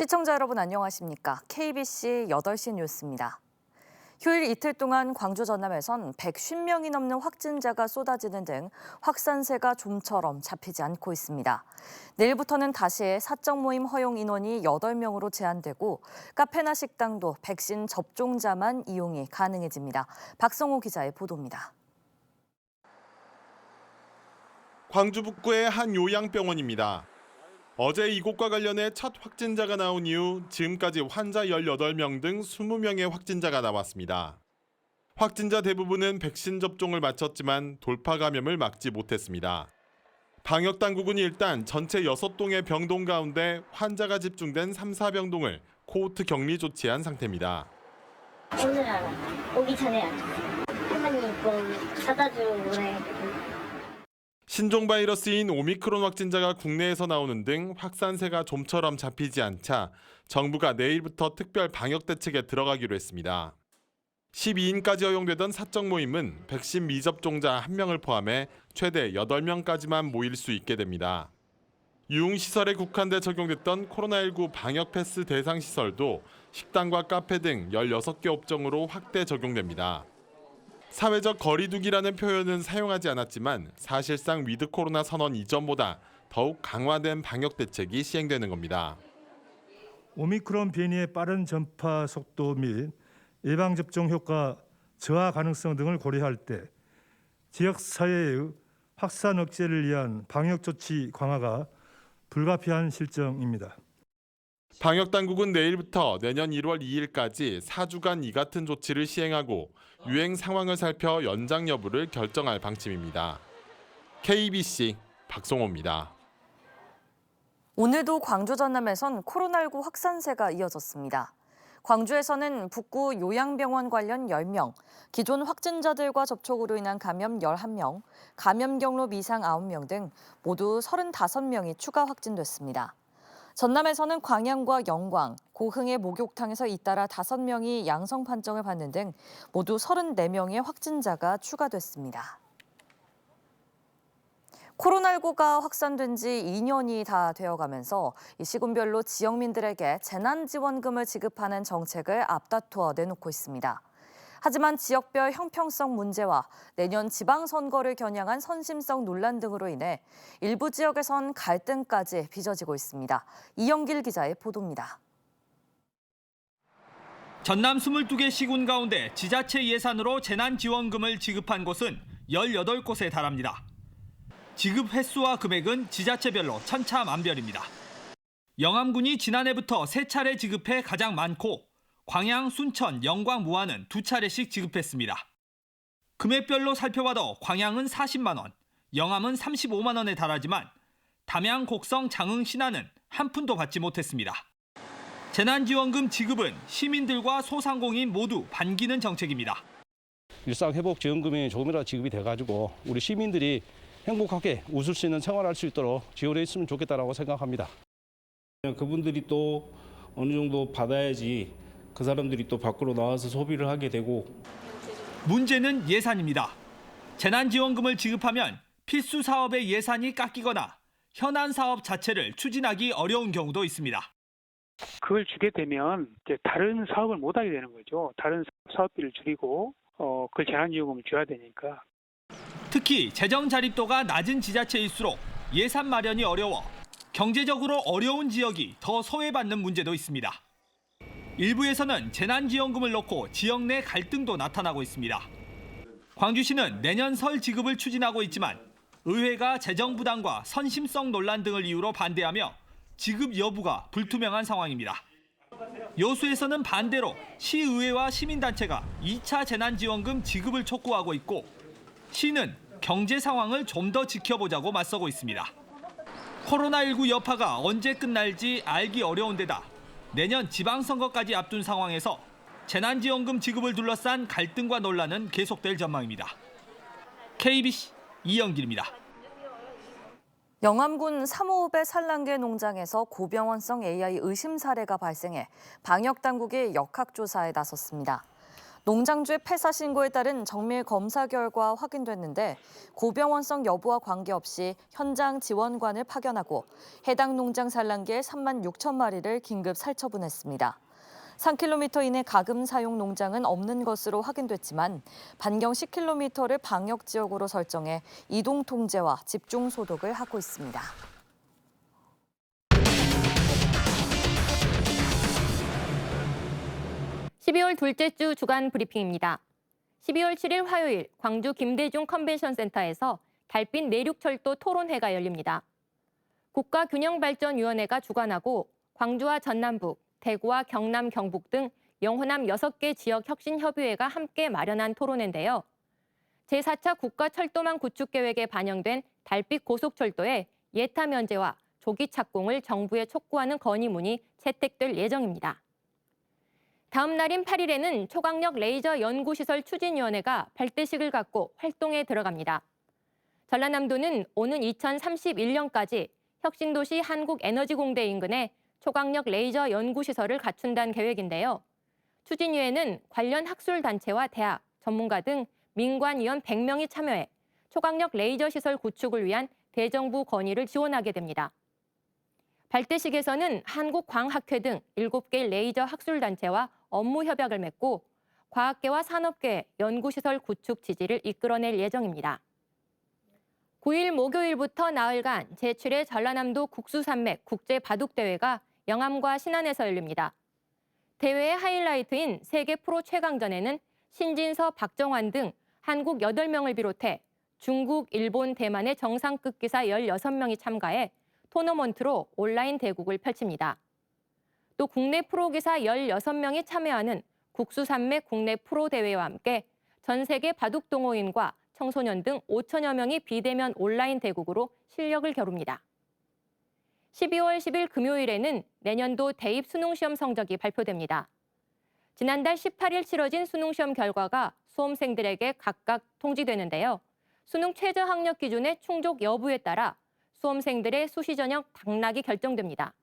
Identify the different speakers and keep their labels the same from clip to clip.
Speaker 1: 시청자 여러분 안녕하십니까? KBC 8시 뉴스입니다. 휴일 이틀 동안 광주 전남에선 150명이 넘는 확진자가 쏟아지는 등 확산세가 좀처럼 잡히지 않고 있습니다. 내일부터는 다시 사적 모임 허용 인원이 8명으로 제한되고 카페나 식당도 백신 접종자만 이용이 가능해집니다. 박성호 기자의 보도입니다.
Speaker 2: 광주 북구의 한 요양병원입니다. 어제 이곳과 관련해 첫 확진자가 나온 이후 지금까지 환자 18명 등 20명의 확진자가 나왔습니다. 확진자 대부분은 백신 접종을 마쳤지만 돌파 감염을 막지 못했습니다. 방역당국은 일단 전체 6동의 병동 가운데 환자가 집중된 3, 4병동을 코호트 격리 조치한 상태입니다.
Speaker 3: 오늘 알아. 오기 전에 알았어. 할머니 거 사다 주래.
Speaker 2: 신종 바이러스인 오미크론 확진자가 국내에서 나오는 등 확산세가 좀처럼 잡히지 않자 정부가 내일부터 특별 방역 대책에 들어가기로 했습니다. 12인까지 허용되던 사적 모임은 백신 미접종자 1명을 포함해 최대 8명까지만 모일 수 있게 됩니다. 유흥시설에 국한돼 적용됐던 코로나19 방역 패스 대상 시설도 식당과 카페 등 16개 업종으로 확대 적용됩니다. 사회적 거리두기라는 표현은 사용하지 않았지만 사실상 위드 코로나 선언 이전보다 더욱 강화된 방역 대책이 시행되는 겁니다.
Speaker 4: 오미크론 변이의 빠른 전파 속도 및 예방접종 효과 저하 가능성 등을 고려할 때 지역사회의 확산 억제를 위한 방역 조치 강화가 불가피한 실정입니다.
Speaker 2: 방역당국은 내일부터 내년 1월 2일까지 4주간 이 같은 조치를 시행하고 유행 상황을 살펴 연장 여부를 결정할 방침입니다. KBC 박성호입니다.
Speaker 1: 오늘도 광주 전남에선 코로나19 확산세가 이어졌습니다. 광주에서는 북구 요양병원 관련 10명, 기존 확진자들과 접촉으로 인한 감염 11명, 감염 경로 미상 9명 등 모두 35명이 추가 확진됐습니다. 전남에서는 광양과 영광, 고흥의 목욕탕에서 잇따라 5명이 양성 판정을 받는 등 모두 34명의 확진자가 추가됐습니다. 코로나19가 확산된 지 2년이 다 되어가면서 시군별로 지역민들에게 재난지원금을 지급하는 정책을 앞다투어 내놓고 있습니다. 하지만 지역별 형평성 문제와 내년 지방선거를 겨냥한 선심성 논란 등으로 인해 일부 지역에선 갈등까지 빚어지고 있습니다. 이영길 기자의 보도입니다.
Speaker 5: 전남 22개 시군 가운데 지자체 예산으로 재난지원금을 지급한 곳은 18곳에 달합니다. 지급 횟수와 금액은 지자체별로 천차만별입니다. 영암군이 지난해부터 3차례 지급해 가장 많고 광양, 순천, 영광, 무안은 2차례씩 지급했습니다. 금액별로 살펴봐도 광양은 40만 원, 영암은 35만 원에 달하지만 담양, 곡성, 장흥, 신안은 한 푼도 받지 못했습니다. 재난지원금 지급은 시민들과 소상공인 모두 반기는 정책입니다.
Speaker 6: 일상회복지원금이 조금이라도 지급이 돼가지고 우리 시민들이 행복하게 웃을 수 있는 생활할 수 있도록 지원해 있으면 좋겠다라고 생각합니다.
Speaker 7: 그분들이 또 어느 정도 받아야지 그 사람들이 또 밖으로 나와서 소비를 하게 되고.
Speaker 5: 문제는 예산입니다. 재난지원금을 지급하면 필수 사업의 예산이 깎이거나 현안 사업 자체를 추진하기 어려운 경우도 있습니다.
Speaker 8: 그걸 주게 되면 이제 다른 사업을 못 하게 되는 거죠. 다른 사업비를 줄이고 그 재난지원금을 줘야 되니까.
Speaker 5: 특히 재정 자립도가 낮은 지자체일수록 예산 마련이 어려워 경제적으로 어려운 지역이 더 소외받는 문제도 있습니다. 일부에서는 재난지원금을 놓고 지역 내 갈등도 나타나고 있습니다. 광주시는 내년 설 지급을 추진하고 있지만 의회가 재정 부담과 선심성 논란 등을 이유로 반대하며 지급 여부가 불투명한 상황입니다. 여수에서는 반대로 시의회와 시민단체가 2차 재난지원금 지급을 촉구하고 있고 시는 경제 상황을 좀 더 지켜보자고 맞서고 있습니다. 코로나19 여파가 언제 끝날지 알기 어려운 데다 내년 지방선거까지 앞둔 상황에서 재난지원금 지급을 둘러싼 갈등과 논란은 계속될 전망입니다. KBC 이영길입니다.
Speaker 1: 영암군 3호읍의 산란계 농장에서 고병원성 AI 의심 사례가 발생해 방역당국이 역학조사에 나섰습니다. 농장주의 폐사 신고에 따른 정밀 검사 결과 확인됐는데 고병원성 여부와 관계없이 현장 지원관을 파견하고 해당 농장 산란계 3만 6천 마리를 긴급 살처분했습니다. 3km 이내 가금 사용 농장은 없는 것으로 확인됐지만 반경 10km를 방역 지역으로 설정해 이동 통제와 집중 소독을 하고 있습니다.
Speaker 9: 12월 둘째 주 주간 브리핑입니다. 12월 7일 화요일 광주 김대중 컨벤션센터에서 달빛 내륙철도 토론회가 열립니다. 국가균형발전위원회가 주관하고 광주와 전남북, 대구와 경남, 경북 등 영호남 6개 지역 혁신협의회가 함께 마련한 토론회인데요. 제4차 국가철도망 구축계획에 반영된 달빛 고속철도의 예타 면제와 조기 착공을 정부에 촉구하는 건의문이 채택될 예정입니다. 다음 날인 8일에는 초강력 레이저 연구시설 추진위원회가 발대식을 갖고 활동에 들어갑니다. 전라남도는 오는 2031년까지 혁신도시 한국에너지공대 인근에 초강력 레이저 연구시설을 갖춘다는 계획인데요. 추진위에는 관련 학술단체와 대학, 전문가 등 민관위원 100명이 참여해 초강력 레이저 시설 구축을 위한 대정부 건의를 지원하게 됩니다. 발대식에서는 한국광학회 등 7개 레이저 학술단체와 업무 협약을 맺고 과학계와 산업계의 연구시설 구축 지지를 이끌어낼 예정입니다. 9일 목요일부터 나흘간 제7회 전라남도 국수산맥 국제바둑대회가 영암과 신안에서 열립니다. 대회의 하이라이트인 세계 프로 최강전에는 신진서, 박정환 등 한국 8명을 비롯해 중국, 일본, 대만의 정상급 기사 16명이 참가해 토너먼트로 온라인 대국을 펼칩니다. 또 국내 프로기사 16명이 참여하는 국수산맥 국내 프로대회와 함께 전 세계 바둑 동호인과 청소년 등 5천여 명이 비대면 온라인 대국으로 실력을 겨룹니다. 12월 10일 금요일에는 내년도 대입 수능시험 성적이 발표됩니다. 지난달 18일 치러진 수능시험 결과가 수험생들에게 각각 통지되는데요. 수능 최저 학력 기준의 충족 여부에 따라 수험생들의 수시 전형 당락이 결정됩니다.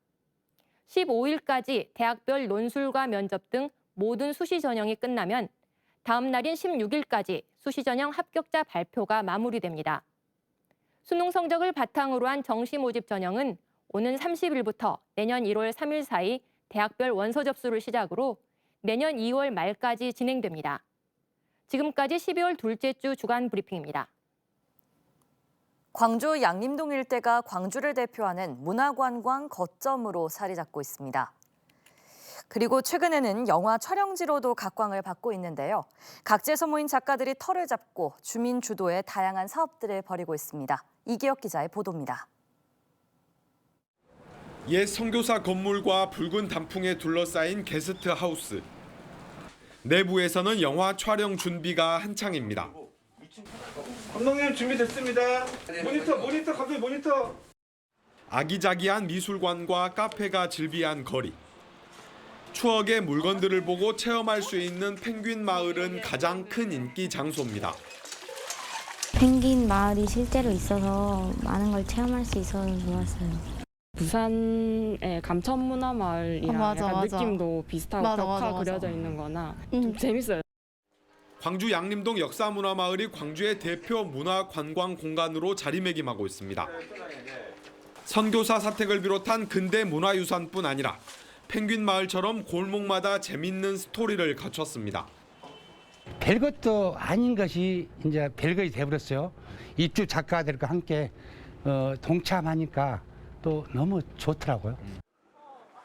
Speaker 9: 15일까지 대학별 논술과 면접 등 모든 수시 전형이 끝나면 다음 날인 16일까지 수시 전형 합격자 발표가 마무리됩니다. 수능 성적을 바탕으로 한 정시 모집 전형은 오는 30일부터 내년 1월 3일 사이 대학별 원서 접수를 시작으로 내년 2월 말까지 진행됩니다. 지금까지 12월 둘째 주 주간 브리핑입니다.
Speaker 1: 광주 양림동 일대가 광주를 대표하는 문화관광 거점으로 자리 잡고 있습니다. 그리고 최근에는 영화 촬영지로도 각광을 받고 있는데요. 각지에서 모인 작가들이 터를 잡고 주민 주도의 다양한 사업들을 벌이고 있습니다. 이기혁 기자의 보도입니다.
Speaker 2: 옛 선교사 건물과 붉은 단풍에 둘러싸인 게스트하우스. 내부에서는 영화 촬영 준비가 한창입니다.
Speaker 4: 감독님 준비됐습니다. 모니터 감독님 모니터.
Speaker 2: 아기자기한 미술관과 카페가 즐비한 거리. 추억의 물건들을 보고 체험할 수 있는 펭귄 마을은 가장 큰 인기 장소입니다.
Speaker 10: 펭귄 마을이 실제로 있어서 많은 걸 체험할 수 있어서 좋았어요.
Speaker 11: 부산의 감천문화마을이랑 약간 느낌도 비슷하고 벽화 그려져 있는 거나 좀 재밌어요.
Speaker 2: 광주 양림동 역사문화마을이 광주의 대표 문화관광 공간으로 자리매김하고 있습니다. 선교사 사택을 비롯한 근대 문화유산뿐 아니라 펭귄 마을처럼 골목마다 재밌는 스토리를 갖췄습니다.
Speaker 12: 별것도 아닌 것이 이제 별것이 돼버렸어요. 입주 작가들과 함께 동참하니까 또 너무 좋더라고요.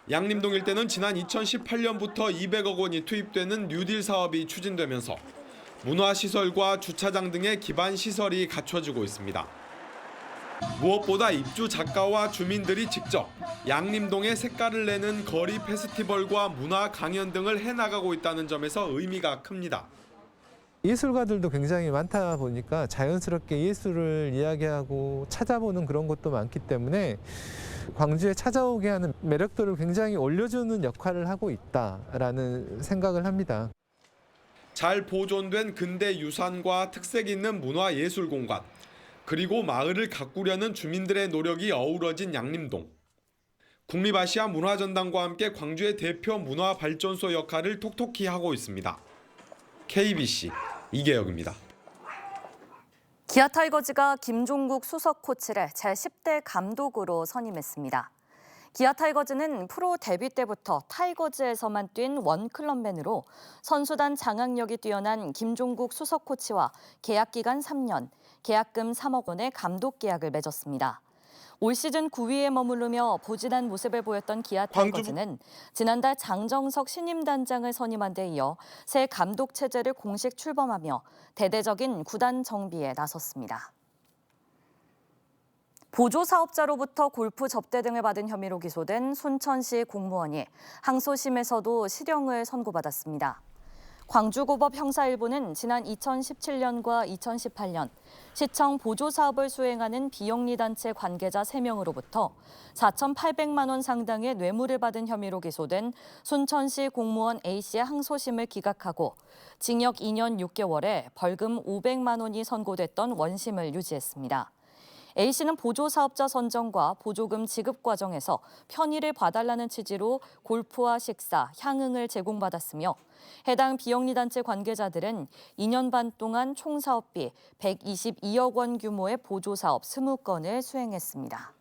Speaker 2: 양림동 일대는 지난 2018년부터 200억 원이 투입되는 뉴딜 사업이 추진되면서 문화시설과 주차장 등의 기반 시설이 갖춰지고 있습니다. 무엇보다 입주 작가와 주민들이 직접 양림동에 색깔을 내는 거리 페스티벌과 문화 강연 등을 해나가고 있다는 점에서 의미가 큽니다.
Speaker 13: 예술가들도 굉장히 많다 보니까 자연스럽게 예술을 이야기하고 찾아보는 그런 것도 많기 때문에 광주에 찾아오게 하는 매력도를 굉장히 올려주는 역할을 하고 있다라는 생각을 합니다.
Speaker 2: 잘 보존된 근대 유산과 특색 있는 문화예술 공간, 그리고 마을을 가꾸려는 주민들의 노력이 어우러진 양림동. 국립아시아 문화전당과 함께 광주의 대표 문화발전소 역할을 톡톡히 하고 있습니다.
Speaker 14: KBC 이계혁입니다.
Speaker 1: 기아 타이거즈가 김종국 수석 코치를 제10대 감독으로 선임했습니다. 기아 타이거즈는 프로 데뷔 때부터 타이거즈에서만 뛴 원클럽맨으로 선수단 장악력이 뛰어난 김종국 수석 코치와 계약 기간 3년, 계약금 3억 원의 감독 계약을 맺었습니다. 올 시즌 9위에 머무르며 부진한 모습을 보였던 기아 타이거즈는 지난달 장정석 신임 단장을 선임한 데 이어 새 감독 체제를 공식 출범하며 대대적인 구단 정비에 나섰습니다. 보조사업자로부터 골프 접대 등을 받은 혐의로 기소된 순천시 공무원이 항소심에서도 실형을 선고받았습니다. 광주고법 형사 1부는 지난 2017년과 2018년 시청 보조사업을 수행하는 비영리단체 관계자 3명으로부터 4,800만 원 상당의 뇌물을 받은 혐의로 기소된 순천시 공무원 A씨의 항소심을 기각하고 징역 2년 6개월에 벌금 500만 원이 선고됐던 원심을 유지했습니다. A씨는 보조사업자 선정과 보조금 지급 과정에서 편의를 봐달라는 취지로 골프와 식사, 향응을 제공받았으며 해당 비영리단체 관계자들은 2년 반 동안 총 사업비 122억 원 규모의 보조사업 20건을 수행했습니다.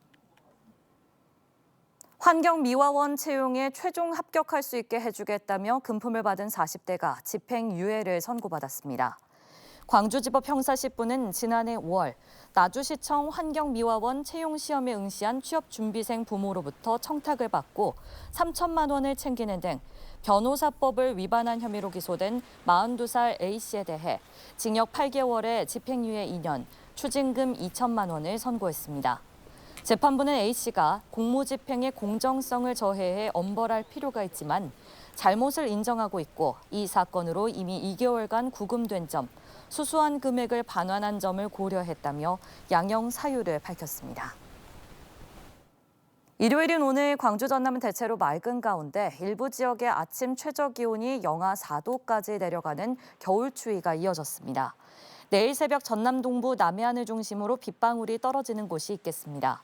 Speaker 1: 환경미화원 채용에 최종 합격할 수 있게 해주겠다며 금품을 받은 40대가 집행유예를 선고받았습니다. 광주지법 형사 10부는 지난해 5월 나주시청 환경미화원 채용시험에 응시한 취업준비생 부모로부터 청탁을 받고 3천만 원을 챙기는 등 변호사법을 위반한 혐의로 기소된 42살 A씨에 대해 징역 8개월에 집행유예 2년, 추징금 2천만 원을 선고했습니다. 재판부는 A씨가 공무집행의 공정성을 저해해 엄벌할 필요가 있지만 잘못을 인정하고 있고 이 사건으로 이미 2개월간 구금된 점, 수수한 금액을 반환한 점을 고려했다며 양형 사유를 밝혔습니다. 일요일인 오늘 광주 전남은 대체로 맑은 가운데 일부 지역의 아침 최저 기온이 영하 4도까지 내려가는 겨울 추위가 이어졌습니다. 내일 새벽 전남 동부 남해안을 중심으로 빗방울이 떨어지는 곳이 있겠습니다.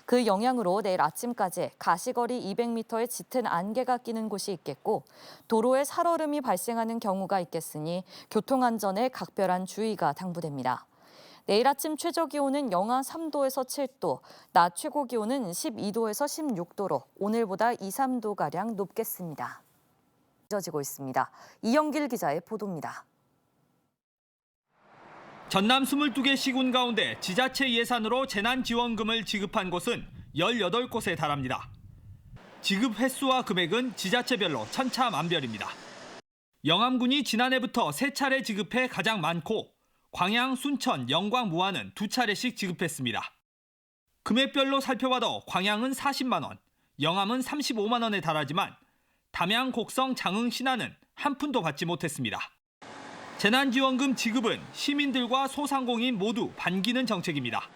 Speaker 1: 그 영향으로 내일 아침까지 가시거리 200m의 짙은 안개가 끼는 곳이 있겠고 도로에 살얼음이 발생하는 경우가 있겠으니 교통안전에 각별한 주의가 당부됩니다. 내일 아침 최저 기온은 영하 3도에서 7도, 낮 최고 기온은 12도에서 16도로 오늘보다 2, 3도가량 높겠습니다. 이어지고 있습니다. 이영길 기자의 보도입니다.
Speaker 5: 전남 22개 시군 가운데 지자체 예산으로 재난지원금을 지급한 곳은 18곳에 달합니다. 지급 횟수와 금액은 지자체별로 천차만별입니다. 영암군이 지난해부터 3차례 지급해 가장 많고 광양, 순천, 영광, 무안은 2차례씩 지급했습니다. 금액별로 살펴봐도 광양은 40만 원, 영암은 35만 원에 달하지만 담양, 곡성, 장흥, 신안은 한 푼도 받지 못했습니다. 재난지원금 지급은 시민들과 소상공인 모두 반기는 정책입니다.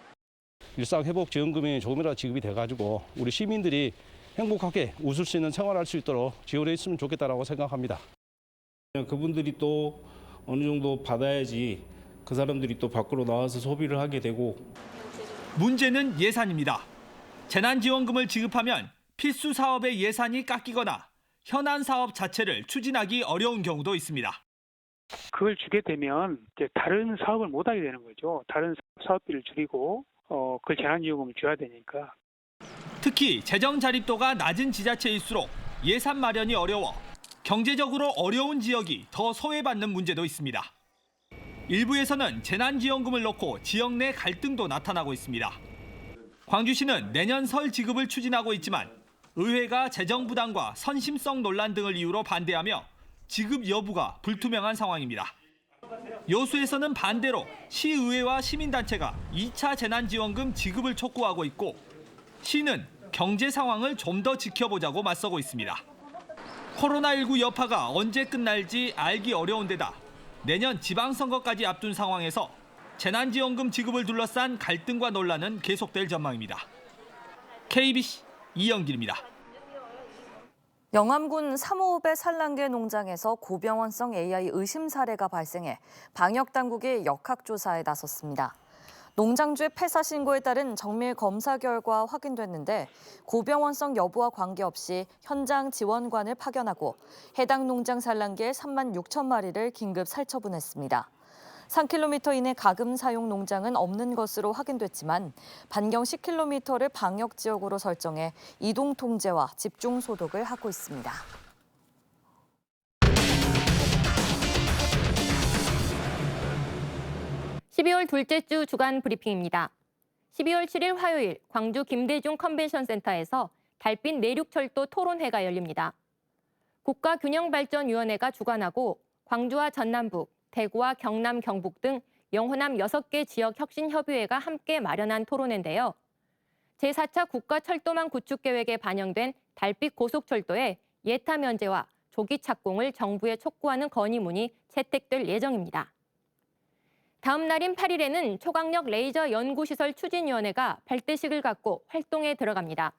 Speaker 6: 일상회복지원금이 조금이라도 지급이 돼가지고 우리 시민들이 행복하게 웃을 수 있는 생활할 수 있도록 지원해 있으면 좋겠다라고 생각합니다.
Speaker 7: 그분들이 또 어느 정도 받아야지 그 사람들이 또 밖으로 나와서 소비를 하게 되고.
Speaker 5: 문제는 예산입니다. 재난지원금을 지급하면 필수 사업의 예산이 깎이거나 현안 사업 자체를 추진하기 어려운 경우도 있습니다.
Speaker 8: 그걸 주게 되면 이제 다른 사업을 못 하게 되는 거죠. 다른 사업비를 줄이고 그 재난지원금을 줘야 되니까.
Speaker 5: 특히 재정 자립도가 낮은 지자체일수록 예산 마련이 어려워 경제적으로 어려운 지역이 더 소외받는 문제도 있습니다. 일부에서는 재난지원금을 놓고 지역 내 갈등도 나타나고 있습니다. 광주시는 내년 설 지급을 추진하고 있지만 의회가 재정 부담과 선심성 논란 등을 이유로 반대하며 지급 여부가 불투명한 상황입니다. 여수에서는 반대로 시의회와 시민단체가 2차 재난지원금 지급을 촉구하고 있고 시는 경제 상황을 좀 더 지켜보자고 맞서고 있습니다. 코로나19 여파가 언제 끝날지 알기 어려운 데다 내년 지방선거까지 앞둔 상황에서 재난지원금 지급을 둘러싼 갈등과 논란은 계속될 전망입니다. KBC 이영길입니다.
Speaker 1: 영암군 3호읍의 산란계 농장에서 고병원성 AI 의심 사례가 발생해 방역당국이 역학조사에 나섰습니다. 농장주의 폐사 신고에 따른 정밀 검사 결과 확인됐는데 고병원성 여부와 관계없이 현장 지원관을 파견하고 해당 농장 산란계 3만 6천 마리를 긴급 살처분했습니다. 3km 이내 가금 사용 농장은 없는 것으로 확인됐지만 반경 10km를 방역 지역으로 설정해 이동 통제와 집중 소독을 하고 있습니다.
Speaker 9: 12월 둘째 주 주간 브리핑입니다. 12월 7일 화요일 광주 김대중 컨벤션센터에서 달빛 내륙철도 토론회가 열립니다. 국가균형발전위원회가 주관하고 광주와 전남북, 대구와 경남, 경북 등 영호남 6개 지역 혁신협의회가 함께 마련한 토론회인데요. 제4차 국가철도망 구축계획에 반영된 달빛 고속철도의 예타 면제와 조기 착공을 정부에 촉구하는 건의문이 채택될 예정입니다. 다음 날인 8일에는 초강력 레이저 연구시설 추진위원회가 발대식을 갖고 활동에 들어갑니다.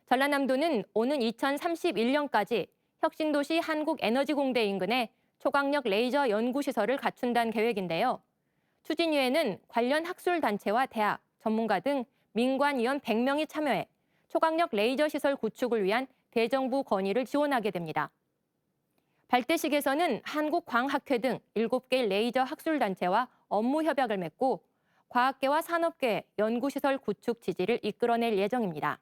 Speaker 9: 전라남도는 오는 2031년까지 혁신도시 한국에너지공대 인근에 초강력 레이저 연구시설을 갖춘다는 계획인데요. 추진위에는 관련 학술단체와 대학, 전문가 등 민관위원 100명이 참여해 초강력 레이저 시설 구축을 위한 대정부 건의를 지원하게 됩니다. 발대식에서는 한국광학회 등 7개 레이저 학술단체와 업무 협약을 맺고 과학계와 산업계의 연구시설 구축 지지를 이끌어낼 예정입니다.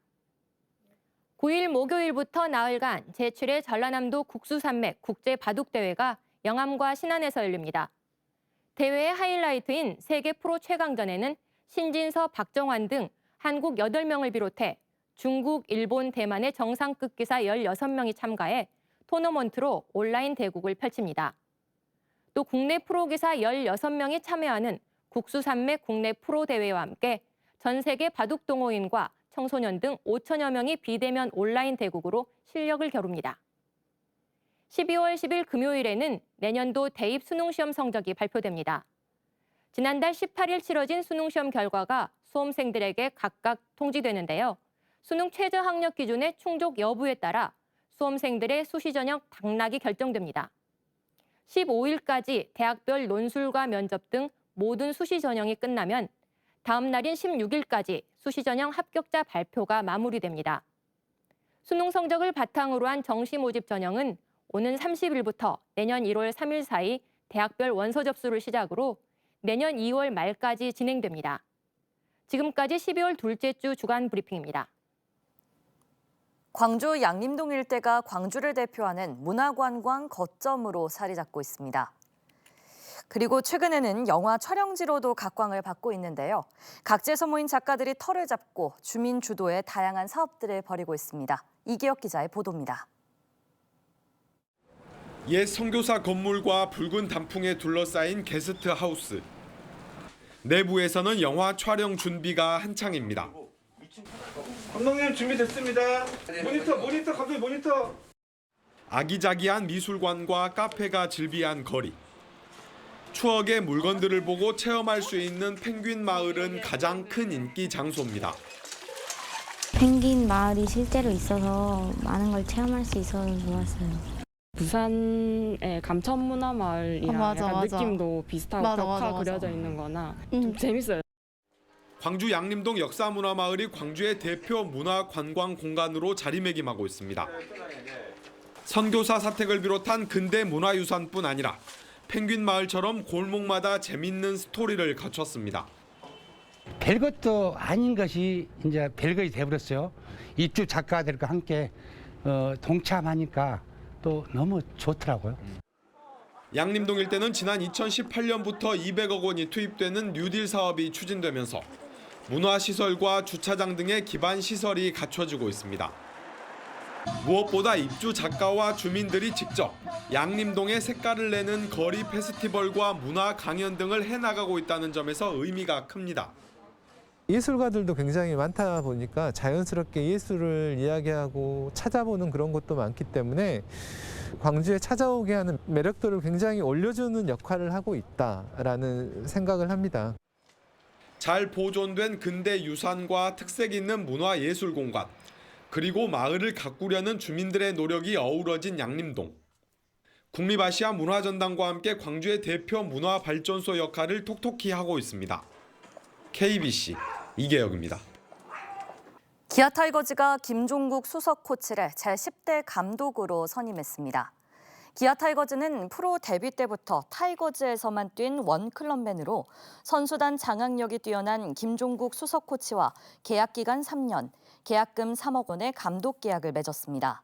Speaker 9: 9일 목요일부터 나흘간 제7회 전라남도 국수산맥 국제바둑대회가 영암과 신안에서 열립니다. 대회의 하이라이트인 세계 프로 최강전에는 신진서, 박정환 등 한국 8명을 비롯해 중국, 일본, 대만의 정상급 기사 16명이 참가해 토너먼트로 온라인 대국을 펼칩니다. 또 국내 프로기사 16명이 참여하는 국수산맥 국내 프로대회와 함께 전 세계 바둑 동호인과 청소년 등 5천여 명이 비대면 온라인 대국으로 실력을 겨룹니다. 12월 10일 금요일에는 내년도 대입 수능시험 성적이 발표됩니다. 지난달 18일 치러진 수능시험 결과가 수험생들에게 각각 통지되는데요. 수능 최저 학력 기준의 충족 여부에 따라 수험생들의 수시 전형 당락이 결정됩니다. 15일까지 대학별 논술과 면접 등 모든 수시 전형이 끝나면 다음 날인 16일까지 수시 전형 합격자 발표가 마무리됩니다. 수능 성적을 바탕으로 한 정시 모집 전형은 오는 30일부터 내년 1월 3일 사이 대학별 원서 접수를 시작으로 내년 2월 말까지 진행됩니다. 지금까지 12월 둘째 주 주간 브리핑입니다.
Speaker 1: 광주 양림동 일대가 광주를 대표하는 문화관광 거점으로 자리 잡고 있습니다. 그리고 최근에는 영화 촬영지로도 각광을 받고 있는데요. 각지에서 모인 작가들이 터를 잡고 주민 주도의 다양한 사업들을 벌이고 있습니다. 이기혁 기자의 보도입니다.
Speaker 2: 옛 선교사 건물과 붉은 단풍에 둘러싸인 게스트하우스. 내부에서는 영화 촬영 준비가 한창입니다.
Speaker 4: 감독님 준비됐습니다. 모니터 감독님 모니터.
Speaker 2: 아기자기한 미술관과 카페가 즐비한 거리. 추억의 물건들을 보고 체험할 수 있는 펭귄 마을은 가장 큰 인기 장소입니다.
Speaker 10: 펭귄 마을이 실제로 있어서 많은 걸 체험할 수 있어서 좋았어요.
Speaker 11: 부산의 감천문화마을이랑 약간 느낌도 비슷하고 벽화 그려져 있는 거나 좀 재밌어요.
Speaker 2: 광주 양림동 역사문화마을이 광주의 대표 문화관광 공간으로 자리매김하고 있습니다. 선교사 사택을 비롯한 근대 문화유산뿐 아니라 펭귄 마을처럼 골목마다 재밌는 스토리를 갖췄습니다.
Speaker 12: 별것도 아닌 것이 이제 별것이 돼버렸어요. 입주 작가들과 함께 동참하니까 또 너무 좋더라고요.
Speaker 2: 양림동 일대는 지난 2018년부터 200억 원이 투입되는 뉴딜 사업이 추진되면서 문화시설과 주차장 등의 기반 시설이 갖춰지고 있습니다. 무엇보다 입주 작가와 주민들이 직접 양림동에 색깔을 내는 거리 페스티벌과 문화 강연 등을 해나가고 있다는 점에서 의미가 큽니다.
Speaker 13: 예술가들도 굉장히 많다 보니까 자연스럽게 예술을 이야기하고 찾아보는 그런 것도 많기 때문에 광주에 찾아오게 하는 매력도를 굉장히 올려주는 역할을 하고 있다라는 생각을 합니다.
Speaker 2: 잘 보존된 근대 유산과 특색 있는 문화예술 공간, 그리고 마을을 가꾸려는 주민들의 노력이 어우러진 양림동. 국립아시아 문화전당과 함께 광주의 대표 문화발전소 역할을 톡톡히 하고 있습니다.
Speaker 14: KBC 이계혁입니다.
Speaker 1: 기아 타이거즈가 김종국 수석 코치를 제10대 감독으로 선임했습니다. 기아 타이거즈는 프로 데뷔 때부터 타이거즈에서만 뛴 원클럽맨으로 선수단 장악력이 뛰어난 김종국 수석 코치와 계약 기간 3년, 계약금 3억 원의 감독 계약을 맺었습니다.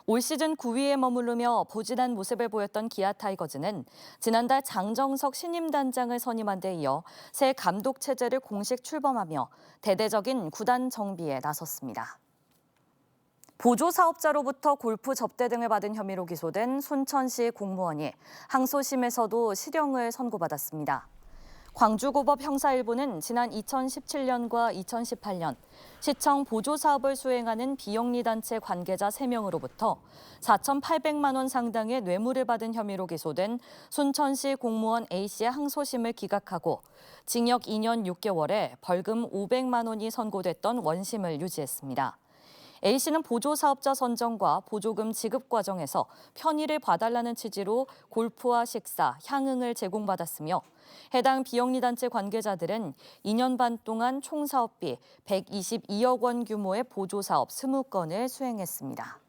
Speaker 1: 올 시즌 9위에 머무르며 부진한 모습을 보였던 기아 타이거즈는 지난달 장정석 신임 단장을 선임한 데 이어 새 감독 체제를 공식 출범하며 대대적인 구단 정비에 나섰습니다. 보조 사업자로부터 골프 접대 등을 받은 혐의로 기소된 순천시 공무원이 항소심에서도 실형을 선고받았습니다. 광주고법 형사 1부는 지난 2017년과 2018년 시청 보조 사업을 수행하는 비영리 단체 관계자 3명으로부터 4,800만 원 상당의 뇌물을 받은 혐의로 기소된 순천시 공무원 A씨의 항소심을 기각하고 징역 2년 6개월에 벌금 500만 원이 선고됐던 원심을 유지했습니다. A씨는 보조사업자 선정과 보조금 지급 과정에서 편의를 봐달라는 취지로 골프와 식사, 향응을 제공받았으며 해당 비영리단체 관계자들은 2년 반 동안 총 사업비 122억 원 규모의 보조사업 20건을 수행했습니다.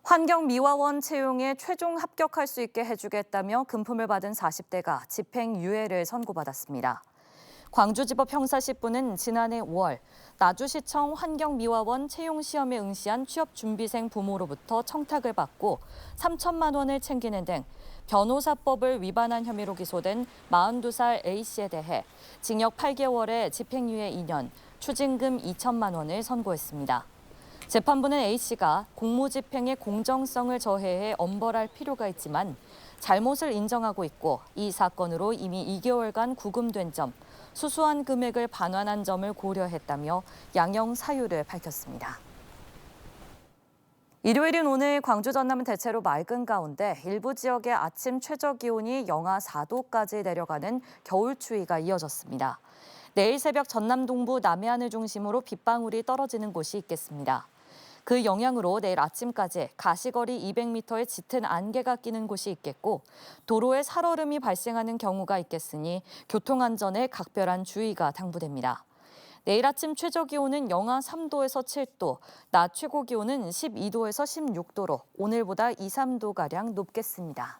Speaker 1: 환경미화원 채용에 최종 합격할 수 있게 해주겠다며 금품을 받은 40대가 집행유예를 선고받았습니다. 광주지법 형사 10부는 지난해 5월 나주시청 환경미화원 채용시험에 응시한 취업준비생 부모로부터 청탁을 받고 3천만 원을 챙기는 등 변호사법을 위반한 혐의로 기소된 42살 A씨에 대해 징역 8개월에 집행유예 2년, 추징금 2천만 원을 선고했습니다. 재판부는 A씨가 공무집행의 공정성을 저해해 엄벌할 필요가 있지만 잘못을 인정하고 있고 이 사건으로 이미 2개월간 구금된 점, 수수한 금액을 반환한 점을 고려했다며 양형 사유를 밝혔습니다. 일요일인 오늘 광주 전남은 대체로 맑은 가운데 일부 지역의 아침 최저 기온이 영하 4도까지 내려가는 겨울 추위가 이어졌습니다. 내일 새벽 전남 동부 남해안을 중심으로 빗방울이 떨어지는 곳이 있겠습니다. 그 영향으로 내일 아침까지 가시거리 200m의 짙은 안개가 끼는 곳이 있겠고 도로에 살얼음이 발생하는 경우가 있겠으니 교통안전에 각별한 주의가 당부됩니다. 내일 아침 최저 기온은 영하 3도에서 7도, 낮 최고 기온은 12도에서 16도로 오늘보다 2, 3도가량 높겠습니다.